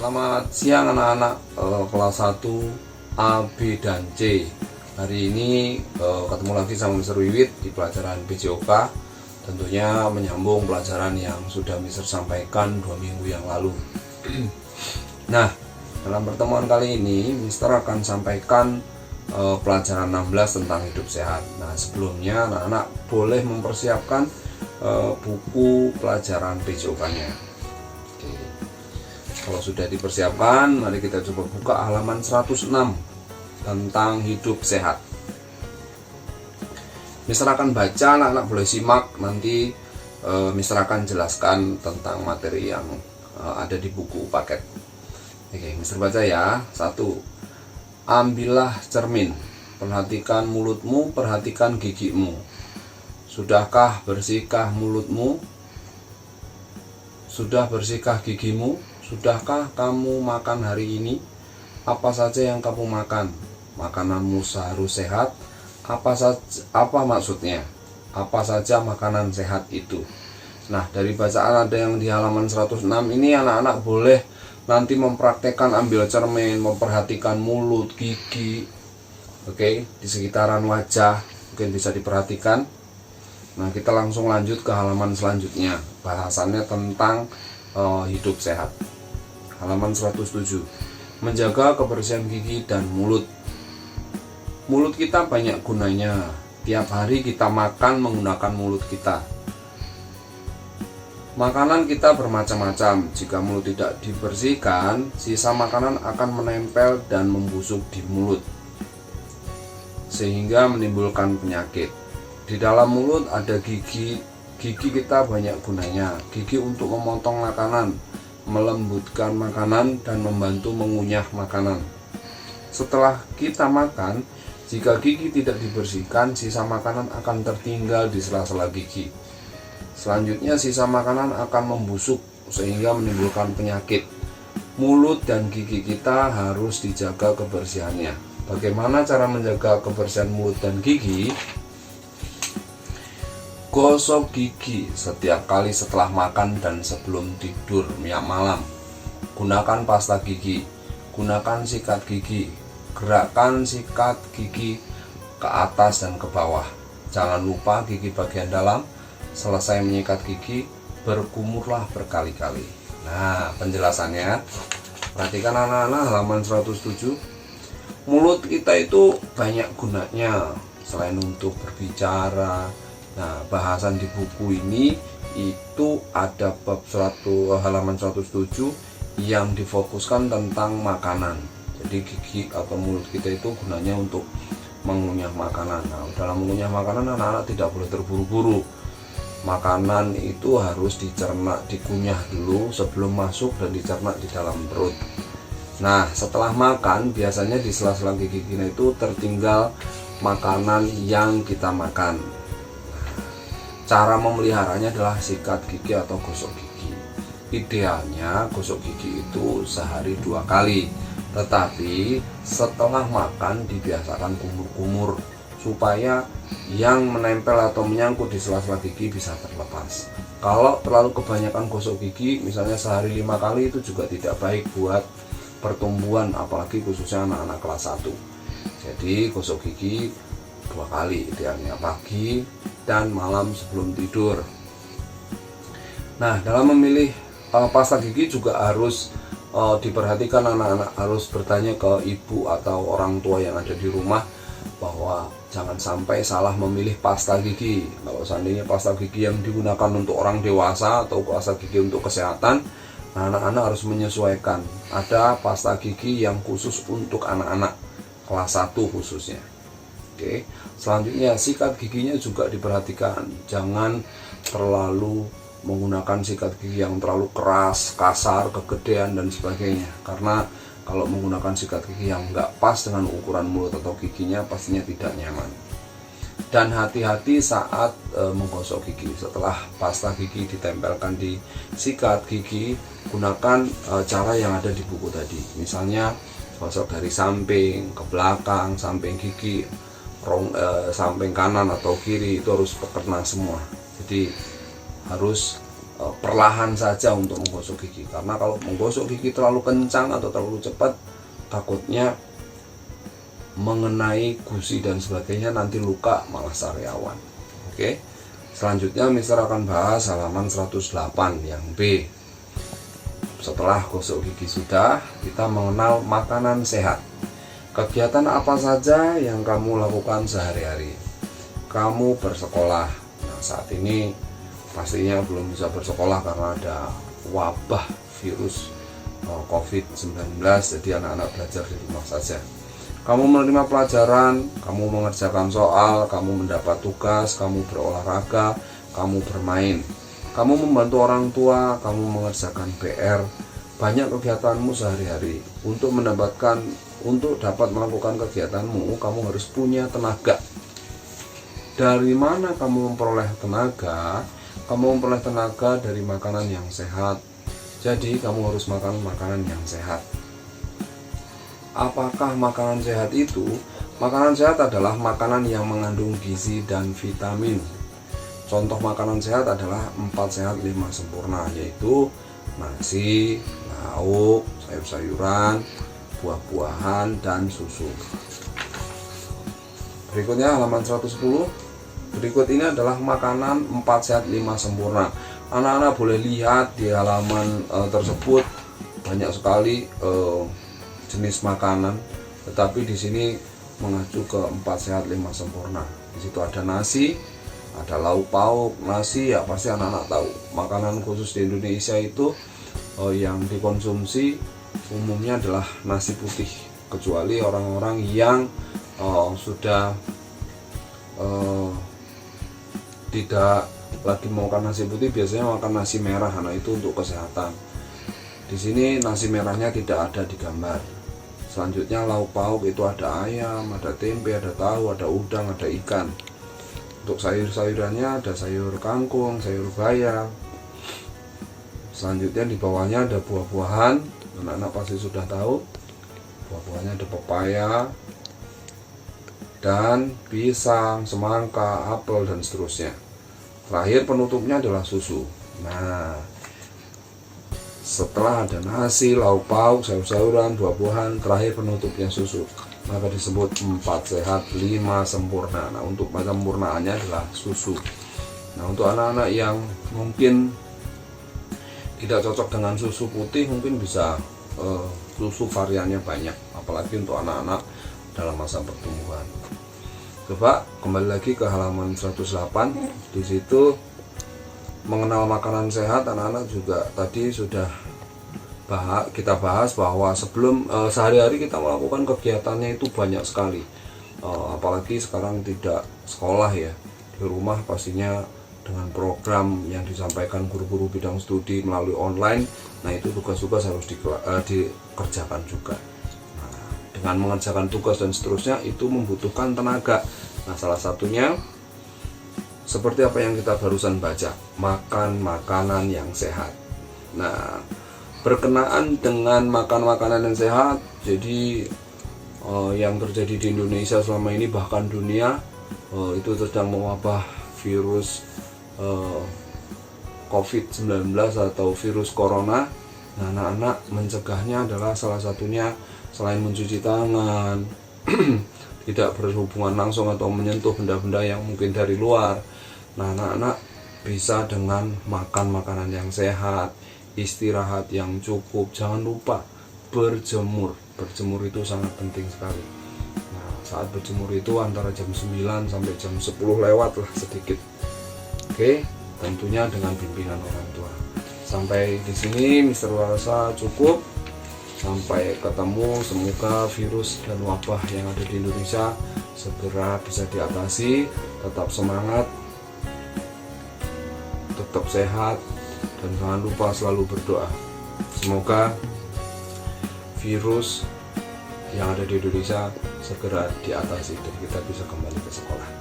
Selamat siang anak-anak kelas 1 A, B, dan C. Hari ini ketemu lagi sama Mr. Wiwit di pelajaran PJOK. Tentunya menyambung pelajaran yang sudah Mr. sampaikan 2 minggu yang lalu. Nah, dalam pertemuan kali ini Mr. akan sampaikan pelajaran 16 tentang hidup sehat. Nah, sebelumnya anak-anak boleh mempersiapkan buku pelajaran PJOK-nya. Kalau sudah dipersiapkan, mari kita coba buka halaman 106 tentang hidup sehat. Mister akan baca, anak-anak boleh simak, nanti Mister akan jelaskan tentang materi yang ada di buku paket. Oke, Mister baca ya. 1. Ambillah cermin, perhatikan mulutmu, perhatikan gigimu. Sudahkah bersihkah mulutmu? Sudah bersihkah gigimu? Sudahkah kamu makan hari ini? Apa saja yang kamu makan? Makananmu seharus sehat. Apa maksudnya? Apa saja makanan sehat itu? Nah, dari bacaan ada yang di halaman 106 ini anak-anak boleh nanti mempraktekkan ambil cermin, memperhatikan mulut, gigi, oke, di sekitaran wajah, mungkin bisa diperhatikan. Nah, kita langsung lanjut ke halaman selanjutnya. Bahasannya tentang hidup sehat. Halaman 107. Menjaga kebersihan gigi dan mulut. Mulut kita banyak gunanya. Tiap hari kita makan menggunakan mulut kita. Makanan kita bermacam-macam. Jika mulut tidak dibersihkan, sisa makanan akan menempel dan membusuk di mulut, sehingga menimbulkan penyakit. Di dalam mulut ada gigi. Gigi kita banyak gunanya. Gigi untuk memotong makanan, melembutkan makanan, dan membantu mengunyah makanan. Setelah kita makan, jika gigi tidak dibersihkan, sisa makanan akan tertinggal di sela-sela gigi. Selanjutnya, sisa makanan akan membusuk sehingga menimbulkan penyakit. Mulut dan gigi kita harus dijaga kebersihannya. Bagaimana cara menjaga kebersihan mulut dan gigi? Gosok gigi setiap kali setelah makan dan sebelum tidur malam. Gunakan pasta gigi. Gunakan sikat gigi. Gerakkan sikat gigi ke atas dan ke bawah. Jangan lupa gigi bagian dalam. Selesai menyikat gigi, berkumurlah berkali-kali. Nah, penjelasannya. Perhatikan anak-anak halaman 107. Mulut kita itu banyak gunanya selain untuk berbicara. Nah, bahasan di buku ini itu ada bab halaman 107 yang difokuskan tentang makanan. Jadi gigi atau mulut kita itu gunanya untuk mengunyah makanan. Nah, dalam mengunyah makanan anak-anak tidak boleh terburu-buru. Makanan itu harus dicerna, dikunyah dulu sebelum masuk dan dicerna di dalam perut. Nah, setelah makan biasanya di sela-sela gigi kita itu tertinggal makanan yang kita makan. Cara memeliharanya adalah sikat gigi atau gosok gigi. Idealnya gosok gigi itu sehari 2 kali. Tetapi setelah makan dibiasakan kumur-kumur supaya yang menempel atau menyangkut di sela-sela gigi bisa terlepas. Kalau terlalu kebanyakan gosok gigi, misalnya sehari 5 kali, itu juga tidak baik buat pertumbuhan, apalagi khususnya anak-anak kelas 1. Jadi gosok gigi 2 kali, idealnya pagi dan malam sebelum tidur. Nah, dalam memilih pasta gigi juga harus diperhatikan anak-anak, harus bertanya ke ibu atau orang tua yang ada di rumah bahwa jangan sampai salah memilih pasta gigi. Kalau seandainya pasta gigi yang digunakan untuk orang dewasa atau pasta gigi untuk kesehatan, anak-anak harus menyesuaikan. Ada pasta gigi yang khusus untuk anak-anak kelas 1 khususnya. Oke, selanjutnya sikat giginya juga diperhatikan. Jangan terlalu menggunakan sikat gigi yang terlalu keras, kasar, kegedean dan sebagainya. Karena kalau menggunakan sikat gigi yang nggak pas dengan ukuran mulut atau giginya, pastinya tidak nyaman. Dan hati-hati saat menggosok gigi. Setelah pasta gigi ditempelkan di sikat gigi, gunakan cara yang ada di buku tadi. Misalnya gosok dari samping ke belakang, samping gigi, samping kanan atau kiri itu harus kena semua. Jadi harus perlahan saja untuk menggosok gigi, karena kalau menggosok gigi terlalu kencang atau terlalu cepat takutnya mengenai gusi dan sebagainya, nanti luka malah sariawan. Oke, selanjutnya Mister akan bahas halaman 108 yang B. Setelah gosok gigi sudah, kita mengenal makanan sehat. Kegiatan apa saja yang kamu lakukan sehari-hari? Kamu bersekolah. Nah, saat ini pastinya belum bisa bersekolah karena ada wabah virus COVID-19, jadi anak-anak belajar di rumah saja. Kamu menerima pelajaran, kamu mengerjakan soal, kamu mendapat tugas, kamu berolahraga, kamu bermain, kamu membantu orang tua, kamu mengerjakan PR. Banyak kegiatanmu sehari-hari. Untuk dapat melakukan kegiatanmu, kamu harus punya tenaga. Dari mana kamu memperoleh tenaga? Kamu memperoleh tenaga dari makanan yang sehat. Jadi kamu harus makan makanan yang sehat. Apakah makanan sehat itu? Makanan sehat adalah makanan yang mengandung gizi dan vitamin. Contoh makanan sehat adalah 4 sehat 5 sempurna, yaitu nasi, lauk, sayur-sayuran, buah-buahan, dan susu. Berikutnya halaman 110. Berikut ini adalah makanan 4 sehat 5 sempurna. Anak-anak boleh lihat di halaman tersebut banyak sekali jenis makanan, tetapi di sini mengacu ke 4 sehat 5 sempurna. Di situ ada nasi, ada lauk pauk. Nasi ya pasti anak-anak tahu. Makanan khusus di Indonesia itu yang dikonsumsi umumnya adalah nasi putih, kecuali orang-orang yang sudah tidak lagi makan nasi putih, biasanya makan nasi merah. Nah, itu untuk kesehatan. Di sini nasi merahnya tidak ada di gambar. Selanjutnya lauk pauk itu ada ayam, ada tempe, ada tahu, ada udang, ada ikan. Untuk sayur-sayurannya ada sayur kangkung, sayur bayam. Selanjutnya di bawahnya ada buah-buahan. Anak-anak pasti sudah tahu. Buah-buahannya ada pepaya dan pisang, semangka, apel, dan seterusnya. Terakhir penutupnya adalah susu. Nah, setelah ada nasi, lauk pauk, sayur-sayuran, buah-buahan, terakhir penutupnya susu, maka disebut 4 sehat 5 sempurna. Nah, untuk sempurnaannya adalah susu. Nah, untuk anak-anak yang mungkin tidak cocok dengan susu putih, mungkin bisa susu variannya banyak, apalagi untuk anak-anak dalam masa pertumbuhan. Coba kembali lagi ke halaman 108. Di situ mengenal makanan sehat, anak-anak juga tadi sudah kita bahas bahwa sebelum sehari-hari kita melakukan kegiatannya itu banyak sekali. Apalagi sekarang tidak sekolah ya, di rumah pastinya dengan program yang disampaikan guru-guru bidang studi melalui online. Nah, itu tugas-tugas harus dikerjakan juga. Dengan mengerjakan tugas dan seterusnya itu membutuhkan tenaga. Nah, salah satunya seperti apa yang kita barusan baca, makan makanan yang sehat. Nah, berkenaan dengan makan makanan yang sehat, jadi yang terjadi di Indonesia selama ini, bahkan dunia, itu sedang mewabah virus COVID-19 atau virus corona. Nah, anak-anak mencegahnya adalah salah satunya selain mencuci tangan, tidak berhubungan langsung atau menyentuh benda-benda yang mungkin dari luar. Nah, anak-anak bisa dengan makan makanan yang sehat, istirahat yang cukup, jangan lupa berjemur. Berjemur itu sangat penting sekali. Nah, saat berjemur itu antara jam 9 sampai jam 10 lewat lah sedikit. Oke, tentunya dengan bimbingan orang tua. Sampai di sini Mister Warsa cukup. Sampai ketemu, semoga virus dan wabah yang ada di Indonesia segera bisa diatasi. Tetap semangat, tetap sehat, dan jangan lupa selalu berdoa. Semoga virus yang ada di Indonesia segera diatasi dan kita bisa kembali ke sekolah.